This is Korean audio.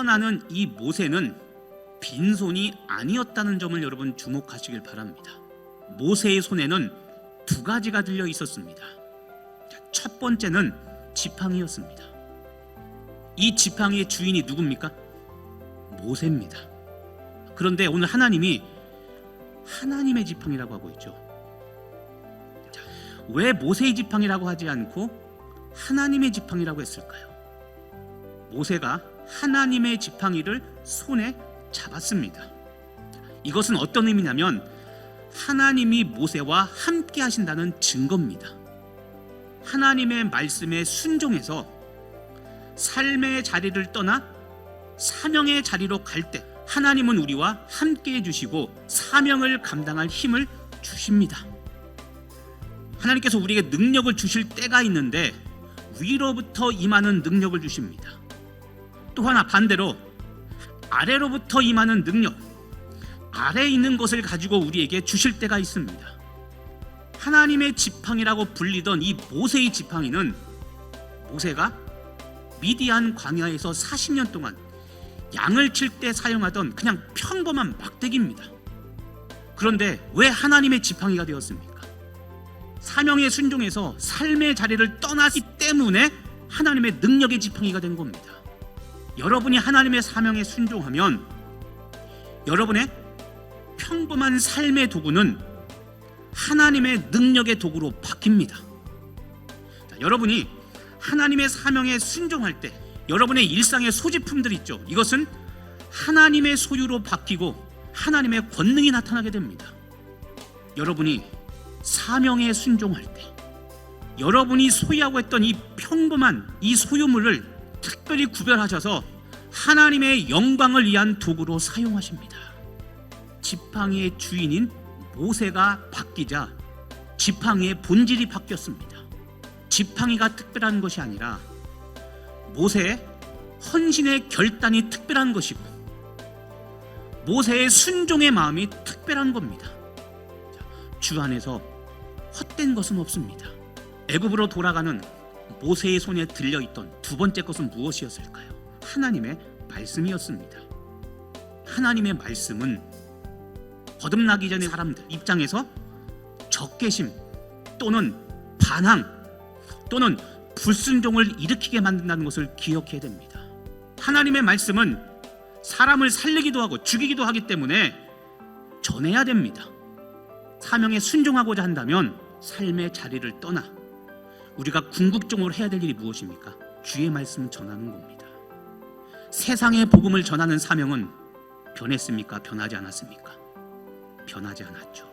떠나는 이 모세는 빈손이 아니었다는 점을 여러분 주목하시길 바랍니다. 모세의 손에는 두 가지가 들려 있었습니다. 첫 번째는 지팡이였습니다. 이 지팡이의 주인이 누굽니까? 모세입니다. 그런데 오늘 하나님이 하나님의 지팡이라고 하고 있죠. 왜 모세의 지팡이라고 하지 않고 하나님의 지팡이라고 했을까요? 모세가 하나님의 지팡이를 손에 잡았습니다. 이것은 어떤 의미냐면 하나님이 모세와 함께 하신다는 증거입니다. 하나님의 말씀에 순종해서 삶의 자리를 떠나 사명의 자리로 갈 때 하나님은 우리와 함께 해주시고 사명을 감당할 힘을 주십니다. 하나님께서 우리에게 능력을 주실 때가 있는데 위로부터 임하는 능력을 주십니다. 또 하나 반대로 아래로부터 임하는 능력, 아래에 있는 것을 가지고 우리에게 주실 때가 있습니다. 하나님의 지팡이라고 불리던 이 모세의 지팡이는 모세가 미디안 광야에서 40년 동안 양을 칠 때 사용하던 그냥 평범한 막대기입니다. 그런데 왜 하나님의 지팡이가 되었습니까? 사명에 순종해서 삶의 자리를 떠났기 때문에 하나님의 능력의 지팡이가 된 겁니다. 여러분이 하나님의 사명에 순종하면 여러분의 평범한 삶의 도구는 하나님의 능력의 도구로 바뀝니다. 여러분이 하나님의 사명에 순종할 때 여러분의 일상의 소지품들이 있죠. 이것은 하나님의 소유로 바뀌고 하나님의 권능이 나타나게 됩니다. 여러분이 사명에 순종할 때 여러분이 소유하고 했던 이 평범한 이 소유물을 특별히 구별하셔서 하나님의 영광을 위한 도구로 사용하십니다. 지팡이의 주인인 모세가 바뀌자 지팡이의 본질이 바뀌었습니다. 지팡이가 특별한 것이 아니라 모세의 헌신의 결단이 특별한 것이고 모세의 순종의 마음이 특별한 겁니다. 주 안에서 헛된 것은 없습니다. 애굽으로 돌아가는 모세의 손에 들려있던 두 번째 것은 무엇이었을까요? 하나님의 말씀이었습니다. 하나님의 말씀은 거듭나기 전의 사람들 입장에서 적개심 또는 반항 또는 불순종을 일으키게 만든다는 것을 기억해야 됩니다. 하나님의 말씀은 사람을 살리기도 하고 죽이기도 하기 때문에 전해야 됩니다. 사명에 순종하고자 한다면 삶의 자리를 떠나 우리가 궁극적으로 해야 될 일이 무엇입니까? 주의 말씀을 전하는 겁니다. 세상의 복음을 전하는 사명은 변했습니까? 변하지 않았습니까? 변하지 않았죠.